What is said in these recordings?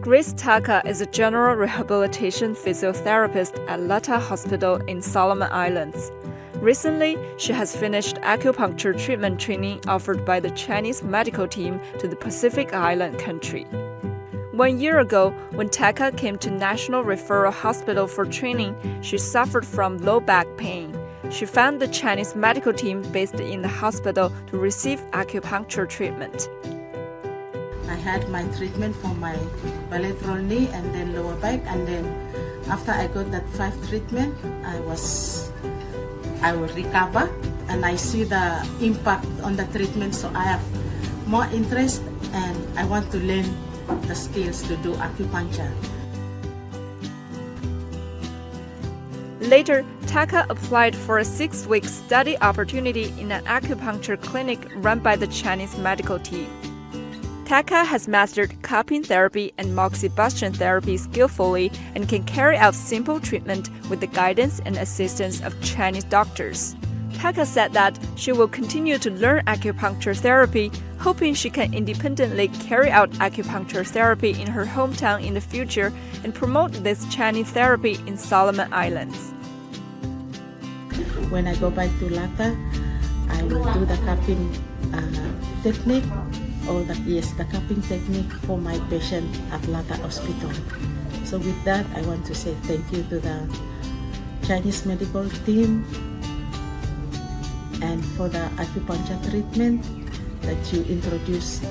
Grace is a general rehabilitation physiotherapist at Lata Hospital in Solomon Islands. Recently, she has finished acupuncture treatment training offered by the Chinese medical team to the Pacific Island country. 1 year ago, when Teka came to National Referral Hospital for training, she suffered from low back pain. She found the Chinese medical team based in the hospital to receive acupuncture treatment. I had my treatment for my bilateral knee and then lower back, and then after I got that 5 treatment, I will recover, and I see the impact on the treatment, so I have more interest and I want to learn the skills to do acupuncture. Later, Teka applied for a 6-week study opportunity in an acupuncture clinic run by the Chinese medical team. Teka has mastered cupping therapy and moxibustion therapy skillfully and can carry out simple treatment with the guidance and assistance of Chinese doctors. Teka said that she will continue to learn acupuncture therapy, hoping she can independently carry out acupuncture therapy in her hometown in the future and promote this Chinese therapy in Solomon Islands. When I go back to Lata, I will do the cupping technique, the cupping technique for my patient at Lata Hospital. So with that, I want to say thank you to the Chinese medical team and for the acupuncture treatment that you introduced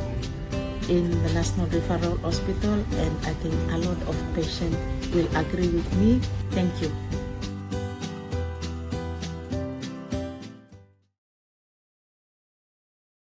in the National Referral Hospital, and I think a lot of patients will agree with me. Thank you.